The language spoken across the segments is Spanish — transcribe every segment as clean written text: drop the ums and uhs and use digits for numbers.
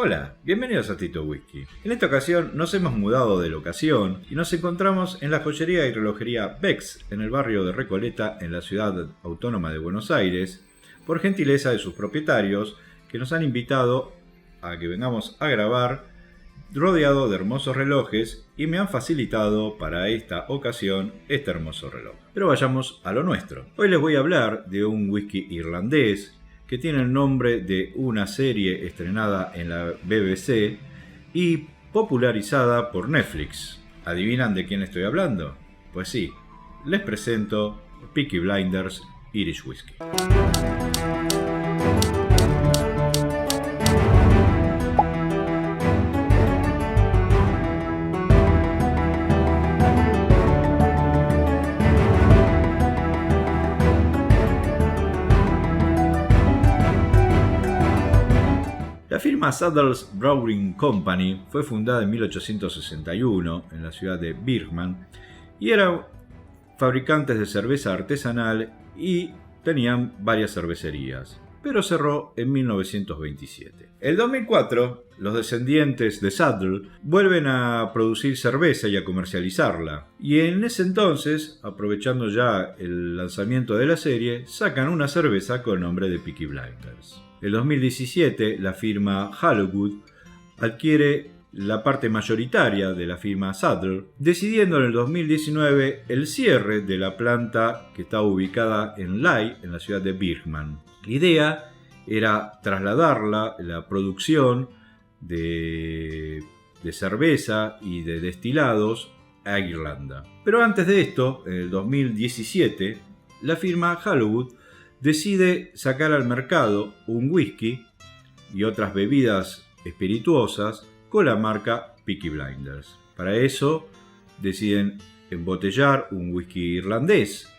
Hola, bienvenidos a Tito Whisky. En esta ocasión nos hemos mudado de locación y nos encontramos en la joyería y relojería Bex en el barrio de Recoleta en la ciudad autónoma de Buenos Aires, por gentileza de sus propietarios que nos han invitado a que vengamos a grabar rodeado de hermosos relojes y me han facilitado para esta ocasión este hermoso reloj. Pero vayamos a lo nuestro. Hoy les voy a hablar de un whisky irlandés que tiene el nombre de una serie estrenada en la BBC y popularizada por Netflix. ¿Adivinan de quién estoy hablando? Pues sí, les presento Peaky Blinders Irish Whiskey. La firma Saddles Brewing Company fue fundada en 1861 en la ciudad de Birmingham y eran fabricantes de cerveza artesanal y tenían varias cervecerías, pero cerró en 1927. En 2004, los descendientes de Saddle vuelven a producir cerveza y a comercializarla, y en ese entonces, aprovechando ya el lanzamiento de la serie, sacan una cerveza con el nombre de Peaky Blinders. En 2017, la firma Hallowwood adquiere la parte mayoritaria de la firma Saddle, decidiendo en el 2019 el cierre de la planta que está ubicada en Lye, en la ciudad de Birmingham. La idea era trasladar la producción de cerveza y de destilados a Irlanda. Pero antes de esto, en el 2017, la firma Hallowwood decide sacar al mercado un whisky y otras bebidas espirituosas con la marca Peaky Blinders. Para eso deciden embotellar un whisky irlandés,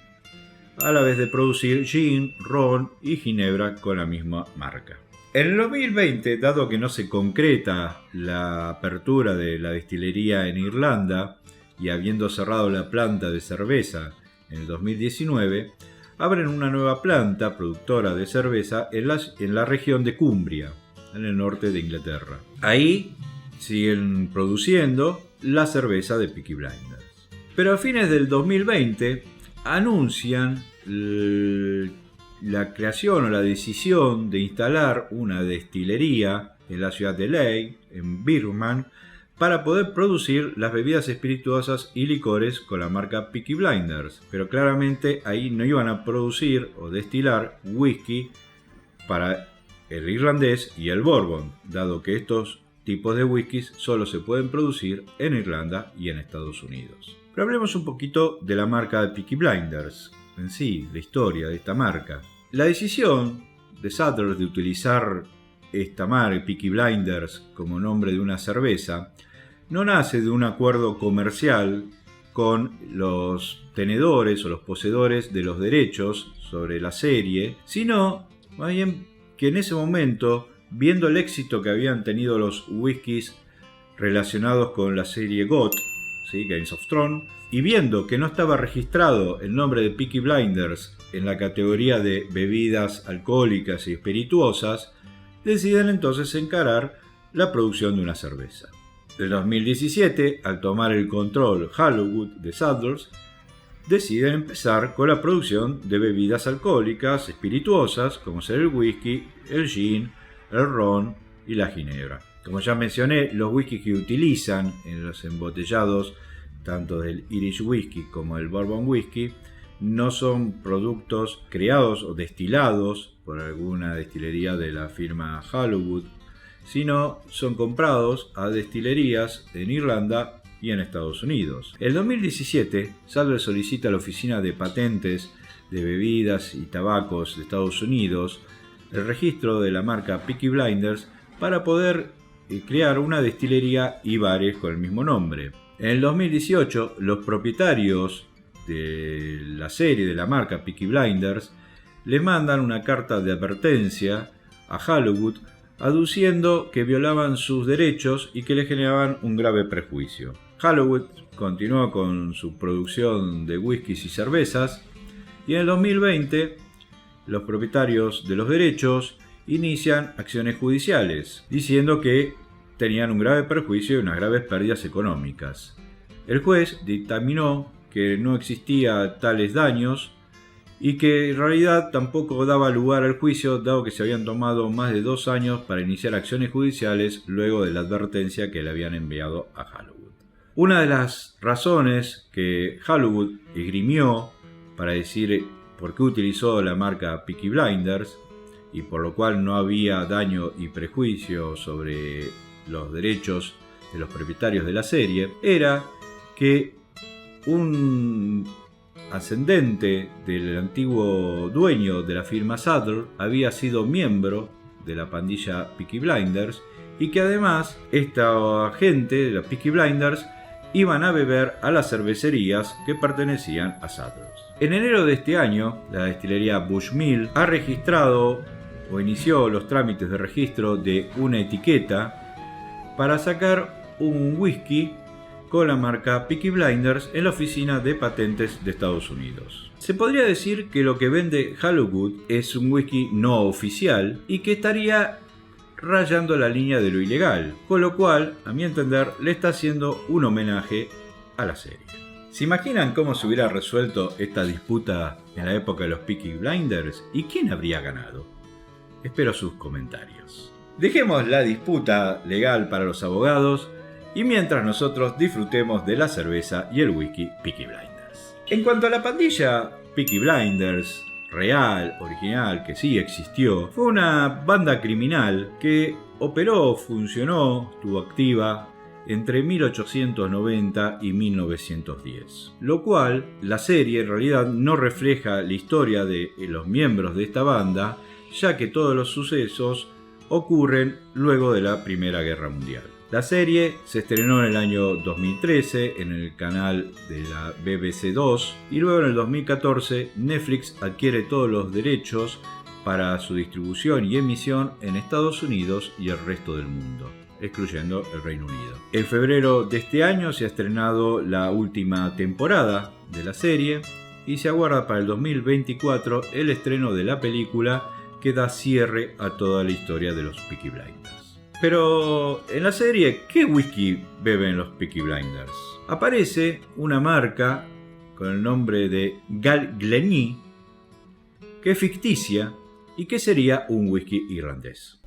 a la vez de producir gin, ron y ginebra con la misma marca. En el 2020, dado que no se concreta la apertura de la destilería en Irlanda y habiendo cerrado la planta de cerveza en el 2019, abren una nueva planta productora de cerveza en la región de Cumbria, en el norte de Inglaterra. Ahí siguen produciendo la cerveza de Peaky Blinders. Pero a fines del 2020 anuncian la creación o la decisión de instalar una destilería en la ciudad de Ley, en Birmingham, para poder producir las bebidas espirituosas y licores con la marca Peaky Blinders. Pero claramente ahí no iban a producir o destilar whisky para el irlandés y el bourbon, dado que estos tipos de whiskies solo se pueden producir en Irlanda y en Estados Unidos. Pero hablemos un poquito de la marca de Peaky Blinders, en sí, la historia de esta marca. La decisión de Saddle de utilizar esta marca, Peaky Blinders, como nombre de una cerveza, no nace de un acuerdo comercial con los tenedores o los poseedores de los derechos sobre la serie, sino más bien que en ese momento, viendo el éxito que habían tenido los whiskies relacionados con la serie GOT, ¿sí? Games of Thrones, y viendo que no estaba registrado el nombre de Peaky Blinders en la categoría de bebidas alcohólicas y espirituosas, deciden entonces encarar la producción de una cerveza. En 2017, al tomar el control Hallowwood de Saddles, deciden empezar con la producción de bebidas alcohólicas espirituosas, como ser el whisky, el gin, el ron y la ginebra. Como ya mencioné, los whiskies que utilizan en los embotellados, tanto del Irish Whiskey como del Bourbon Whiskey, no son productos creados o destilados por alguna destilería de la firma Hallowwood, sino son comprados a destilerías en Irlanda y en Estados Unidos. En 2017, Saddle solicita a la Oficina de Patentes de Bebidas y Tabacos de Estados Unidos el registro de la marca Peaky Blinders para poder crear una destilería y bares con el mismo nombre. En el 2018, los propietarios de la serie de la marca Peaky Blinders le mandan una carta de advertencia a Hallowwood aduciendo que violaban sus derechos y que le generaban un grave perjuicio. Hallowwood continuó con su producción de whiskies y cervezas y en el 2020 los propietarios de los derechos inician acciones judiciales, diciendo que tenían un grave perjuicio y unas graves pérdidas económicas. El juez dictaminó que no existía tales daños y que en realidad tampoco daba lugar al juicio, dado que se habían tomado más de 2 años para iniciar acciones judiciales luego de la advertencia que le habían enviado a Hollywood. Una de las razones que Hollywood esgrimió para decir por qué utilizó la marca Peaky Blinders y por lo cual no había daño y prejuicio sobre los derechos de los propietarios de la serie era que un ascendente del antiguo dueño de la firma Saddler había sido miembro de la pandilla Peaky Blinders y que además esta gente de la Peaky Blinders iban a beber a las cervecerías que pertenecían a Saddler. En enero de este año, la destilería Bushmill ha registrado o inició los trámites de registro de una etiqueta para sacar un whisky con la marca Peaky Blinders en la oficina de patentes de Estados Unidos. Se podría decir que lo que vende Hollywood es un whisky no oficial y que estaría rayando la línea de lo ilegal, con lo cual, a mi entender, le está haciendo un homenaje a la serie. ¿Se imaginan cómo se hubiera resuelto esta disputa en la época de los Peaky Blinders? ¿Y quién habría ganado? Espero sus comentarios. Dejemos la disputa legal para los abogados y mientras nosotros disfrutemos de la cerveza y el whisky Peaky Blinders. En cuanto a la pandilla Peaky Blinders real, original, que sí existió, fue una banda criminal que operó, funcionó, estuvo activa entre 1890 y 1910. Lo cual, la serie en realidad no refleja la historia de los miembros de esta banda, ya que todos los sucesos ocurren luego de la Primera Guerra Mundial. La serie se estrenó en el año 2013 en el canal de la BBC 2 y luego en el 2014 Netflix adquiere todos los derechos para su distribución y emisión en Estados Unidos y el resto del mundo, excluyendo el Reino Unido. En febrero de este año se ha estrenado la última temporada de la serie y se aguarda para el 2024 el estreno de la película que da cierre a toda la historia de los Peaky Blinders. Pero en la serie, ¿qué whisky beben los Peaky Blinders? Aparece una marca con el nombre de Glenny, que es ficticia y que sería un whisky irlandés.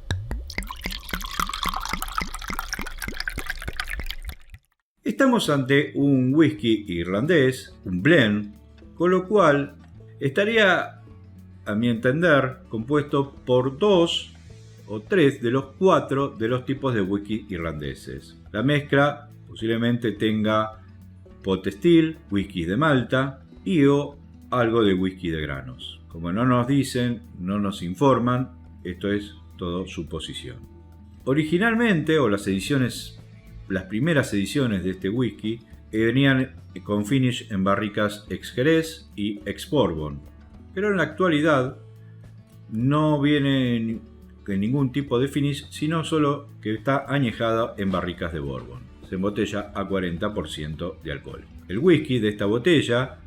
Estamos ante un whisky irlandés, un blend, con lo cual estaría, a mi entender, compuesto por 2 o 3 de los 4 de los tipos de whisky irlandeses. La mezcla posiblemente tenga pot still, whisky de malta y o algo de whisky de granos. Como no nos dicen, no nos informan, esto es todo suposición. Originalmente, o las primeras ediciones de este whisky venían con finish en barricas ex Jerez y ex Bourbon, pero en la actualidad no viene en ningún tipo de finish, sino solo que está añejada en barricas de Bourbon. Se embotella a 40% de alcohol. El whisky de esta botella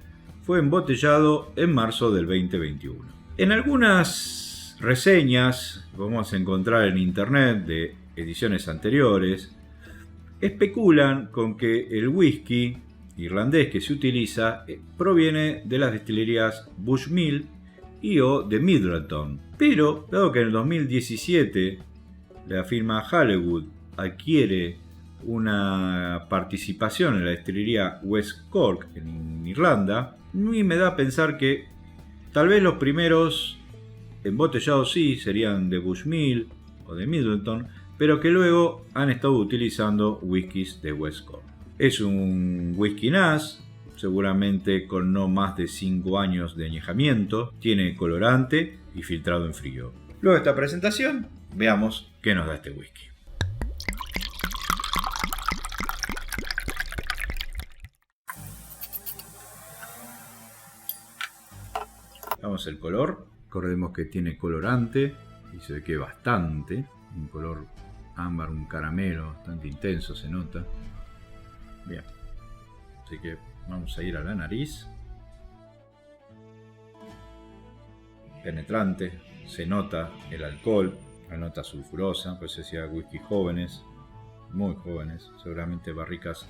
fue embotellado en marzo del 2021. En algunas reseñas que vamos a encontrar en internet de ediciones anteriores, especulan con que el whisky irlandés que se utiliza proviene de las destilerías Bushmill y o de Middleton. Pero, dado que en el 2017 la firma Hollywood adquiere una participación en la destilería West Cork en Irlanda, a mí me da a pensar que tal vez los primeros embotellados sí serían de Bushmill o de Middleton, pero que luego han estado utilizando whiskies de West Cork. Es un whisky NAS, seguramente con no más de 5 años de añejamiento, tiene colorante y filtrado en frío. Luego de esta presentación, veamos qué nos da este whisky. Veamos el color. Recordemos que tiene colorante y se ve que bastante. Un color ámbar, un caramelo bastante intenso, se nota. Bien, así que vamos a ir a la nariz. Penetrante, se nota el alcohol, la nota sulfurosa, pues decía whisky jóvenes, muy jóvenes, seguramente barricas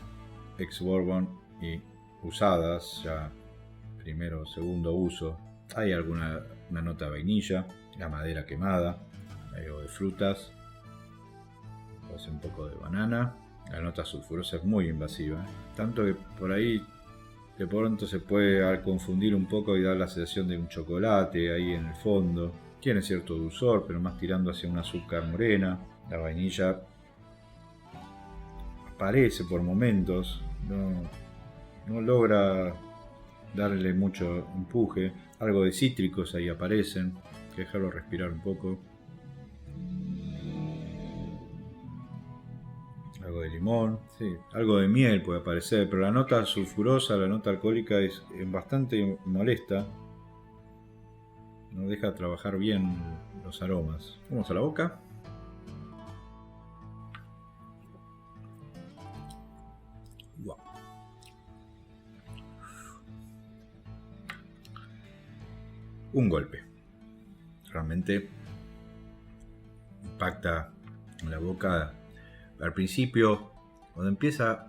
ex bourbon y usadas, ya primero o segundo uso. Hay una nota de vainilla, la madera quemada, algo de frutas, puede ser un poco de banana. La nota sulfurosa es muy invasiva, tanto que por ahí de pronto se puede confundir un poco y dar la sensación de un chocolate ahí en el fondo. Tiene cierto dulzor, pero más tirando hacia un azúcar morena. La vainilla aparece por momentos, no logra darle mucho empuje. Algo de cítricos ahí aparecen, hay que dejarlo respirar un poco. Algo de limón, sí, algo de miel puede aparecer, pero la nota sulfurosa, la nota alcohólica es bastante molesta. No deja trabajar bien los aromas. Vamos a la boca. Wow. Un golpe. Realmente impacta en la boca. Al principio, cuando empieza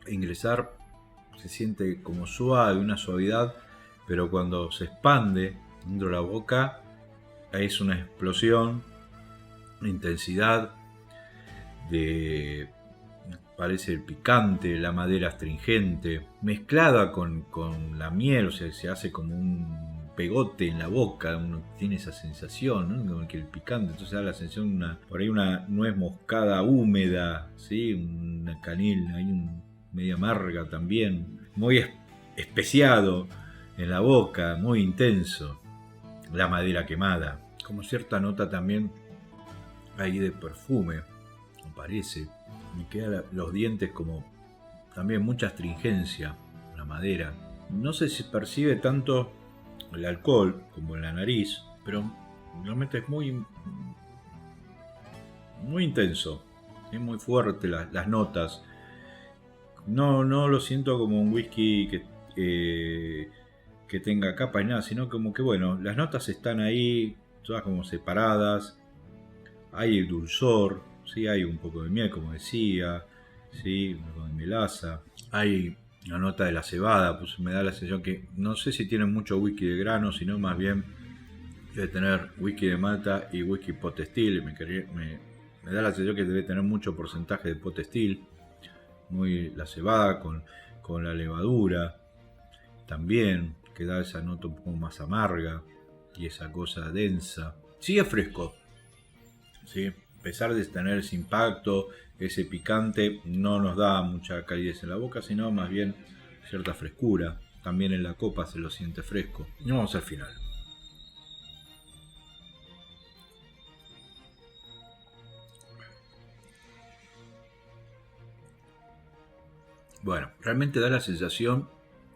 a ingresar, se siente como suave, una suavidad, pero cuando se expande dentro de la boca, es una explosión, una intensidad de, parece el picante, la madera astringente, mezclada con la miel, o sea, se hace como un pegote en la boca, uno tiene esa sensación, ¿no? Como que el picante, entonces da la sensación por ahí una nuez moscada húmeda, ¿sí? Una canela, hay media amarga también, muy especiado en la boca, muy intenso, la madera quemada, como cierta nota también ahí de perfume, me parece, me quedan los dientes como también mucha astringencia, la madera, no sé si percibe tanto el alcohol como en la nariz, pero realmente es muy intenso, es muy fuerte las notas. No lo siento como un whisky que tenga capa y nada, sino como que bueno, las notas están ahí, todas como separadas, hay el dulzor, ¿sí? Hay un poco de miel, como decía, ¿sí? Un poco de melaza, hay la nota de la cebada, pues me da la sensación que no sé si tienen mucho whisky de grano, sino más bien debe tener whisky de malta y whisky pot still. Me da la sensación que debe tener mucho porcentaje de pot still, muy la cebada con la levadura también, que da esa nota un poco más amarga y esa cosa densa. Sigue fresco, ¿sí? A pesar de tener ese impacto, ese picante, no nos da mucha calidez en la boca, sino más bien cierta frescura. También en la copa se lo siente fresco. Y vamos al final. Bueno, realmente da la sensación,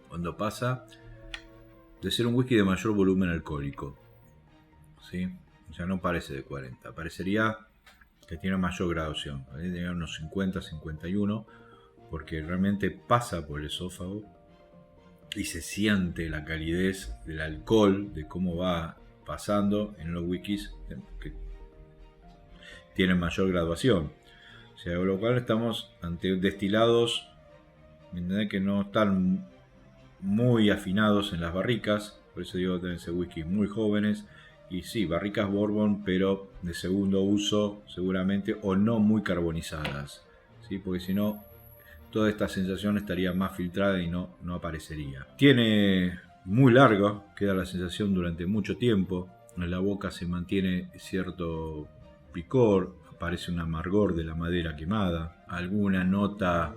cuando pasa, de ser un whisky de mayor volumen alcohólico, ¿sí? O sea, no parece de 40, parecería que tiene mayor graduación, tiene unos 50, 51, porque realmente pasa por el esófago y se siente la calidez del alcohol, de cómo va pasando en los whiskies que tienen mayor graduación. O sea, con lo cual estamos ante destilados que no están muy afinados en las barricas, por eso digo, deben ser whisky muy jóvenes. Y sí, barricas bourbon, pero de segundo uso seguramente, o no muy carbonizadas, ¿sí? Porque si no, toda esta sensación estaría más filtrada y no aparecería. Tiene muy largo, queda la sensación durante mucho tiempo. En la boca se mantiene cierto picor, aparece un amargor de la madera quemada, alguna nota,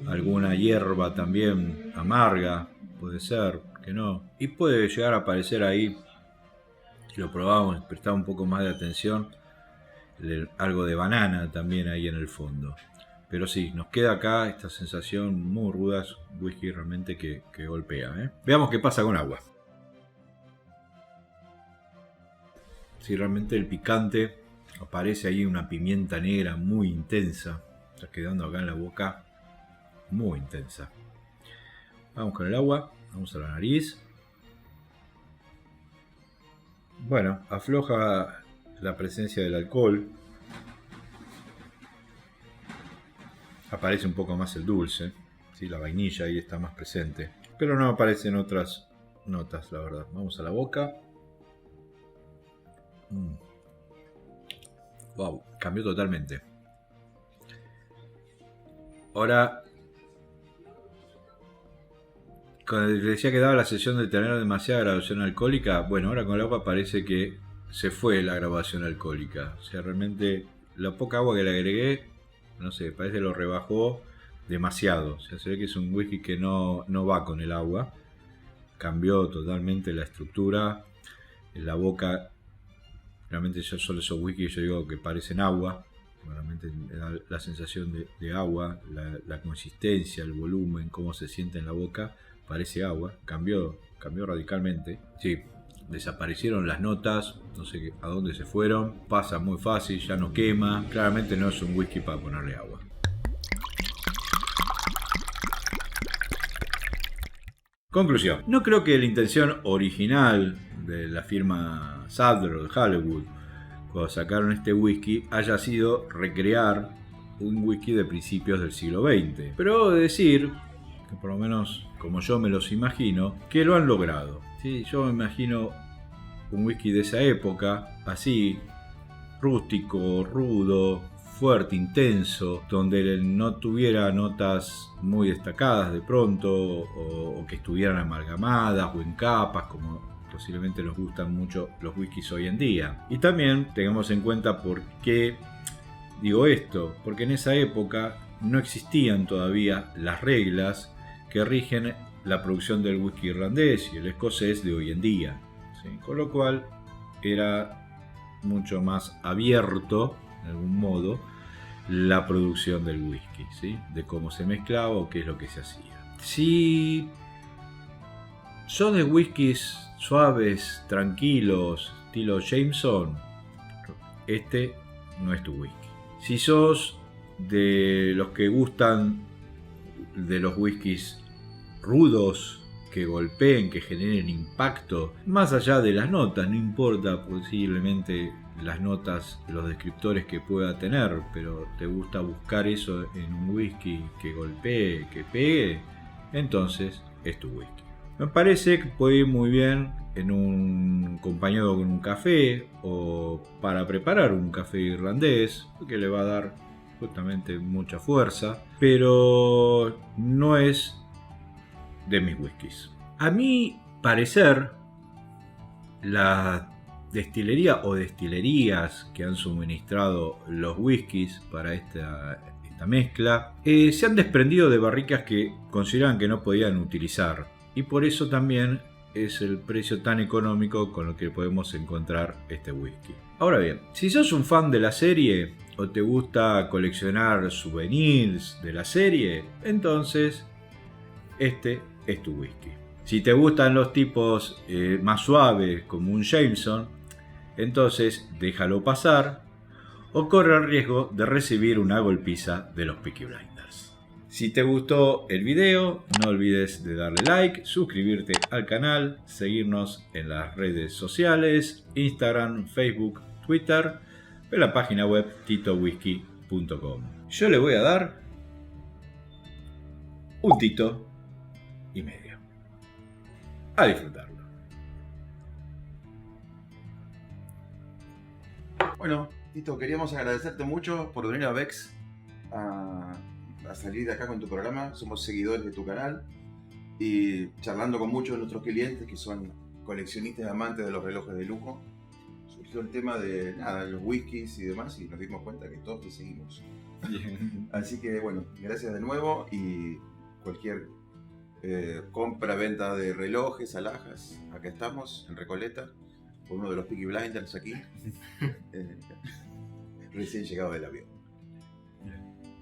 alguna hierba también amarga, puede ser que no. Y puede llegar a aparecer ahí, si lo probamos, prestamos un poco más de atención, algo de banana también ahí en el fondo. Pero sí, nos queda acá esta sensación muy ruda, es un whisky realmente que golpea, ¿eh? Veamos qué pasa con agua. Si realmente el picante aparece ahí, una pimienta negra muy intensa, está quedando acá en la boca muy intensa. Vamos con el agua, vamos a la nariz. Bueno, afloja la presencia del alcohol. Aparece un poco más el dulce. ¿Sí? La vainilla ahí está más presente. Pero no aparecen otras notas, la verdad. Vamos a la boca. Wow, cambió totalmente. Ahora, cuando decía que daba la sensación de tener demasiada graduación alcohólica, bueno, ahora con el agua parece que se fue la graduación alcohólica. O sea, realmente la poca agua que le agregué, no sé, parece que lo rebajó demasiado. O sea, se ve que es un whisky que no va con el agua. Cambió totalmente la estructura. En la boca, realmente yo solo esos whisky yo digo que parecen agua. Realmente da la sensación de agua, la consistencia, el volumen, cómo se siente en la boca. Parece agua, cambió radicalmente. Sí, desaparecieron las notas, no sé a dónde se fueron. Pasa muy fácil, ya no quema. Claramente no es un whisky para ponerle agua. Conclusión. No creo que la intención original de la firma Sadler o de Hollywood cuando sacaron este whisky haya sido recrear un whisky de principios del siglo XX. Pero debo decir que por lo menos como yo me los imagino, que lo han logrado. ¿Sí? Yo me imagino un whisky de esa época, así, rústico, rudo, fuerte, intenso, donde no tuviera notas muy destacadas de pronto, o que estuvieran amalgamadas o en capas, como posiblemente nos gustan mucho los whiskies hoy en día. Y también tengamos en cuenta por qué digo esto, porque en esa época no existían todavía las reglas que rigen la producción del whisky irlandés y el escocés de hoy en día, ¿sí? Con lo cual era mucho más abierto, de algún modo, la producción del whisky, ¿sí? De cómo se mezclaba o qué es lo que se hacía. Si sos de whiskies suaves, tranquilos, estilo Jameson, este no es tu whisky. Si sos de los que gustan de los whiskies rudos, que golpeen, que generen impacto, más allá de las notas, no importa posiblemente las notas, los descriptores que pueda tener, pero te gusta buscar eso en un whisky que golpee, que pegue, entonces es tu whisky. Me parece que puede ir muy bien en un acompañado con un café o para preparar un café irlandés, que le va a dar justamente mucha fuerza, pero no es de mis whiskies. A mi parecer, la destilería o destilerías que han suministrado los whiskies para esta mezcla se han desprendido de barricas que consideraban que no podían utilizar, y por eso también es el precio tan económico con el que podemos encontrar este whisky. Ahora bien, si sos un fan de la serie o te gusta coleccionar souvenirs de la serie, entonces este es tu whisky. Si te gustan los tipos más suaves como un Jameson, entonces déjalo pasar o corre el riesgo de recibir una golpiza de los Peaky Blinders. Si te gustó el video, no olvides de darle like, suscribirte al canal, seguirnos en las redes sociales, Instagram, Facebook, Twitter, en la página web titowhisky.com. Yo le voy a dar un Tito y medio. A disfrutarlo. Bueno, Tito, queríamos agradecerte mucho por venir a Vex a salir de acá con tu programa. Somos seguidores de tu canal y charlando con muchos de nuestros clientes que son coleccionistas y amantes de los relojes de lujo, surgió el tema de los whiskies y demás, y nos dimos cuenta que todos te seguimos. Bien. Así que bueno, gracias de nuevo, y cualquier compra, venta de relojes, alhajas, acá estamos en Recoleta, por uno de los Peaky Blinders aquí, recién llegado del avión.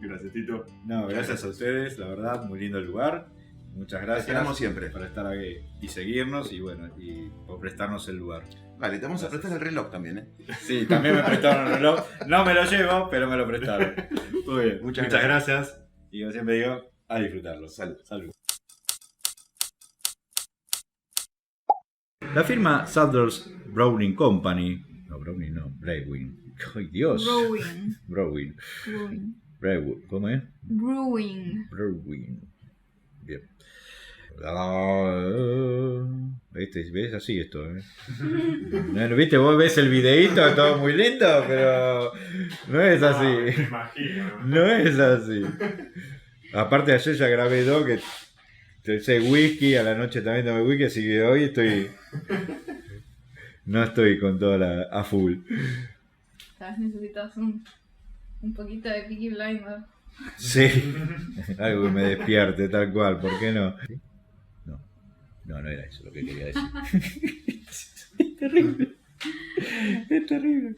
Gracias, Tito. No, gracias a ustedes, la verdad, muy lindo el lugar. Muchas gracias. Esperamos siempre. Por estar aquí y seguirnos y bueno, y por prestarnos el lugar. Vale, te vamos a prestar el reloj también, ¿eh? Sí, también me prestaron el reloj. No me lo llevo, pero me lo prestaron. Muy bien, muchas gracias. Y como siempre digo, a disfrutarlo. Salud. Salud. La firma Sadler's Brewing Company, no, Browning no, Brewing. ¡Ay, Dios! Brewing. ¿Cómo es? Brewing. Bien. ¿Ves? Así esto, ¿eh? No, ¿viste? Vos ves el videíto, todo muy lindo, pero no es así. Me imagino. No es así. Aparte ayer ya grabé dos que ese whisky, a la noche también tomé whisky, así que hoy no estoy con toda a full. Tal vez necesitas un poquito de Peaky Blinders. Sí, algo que me despierte tal cual, ¿por qué no? No era eso lo que quería decir. Es terrible. Es terrible.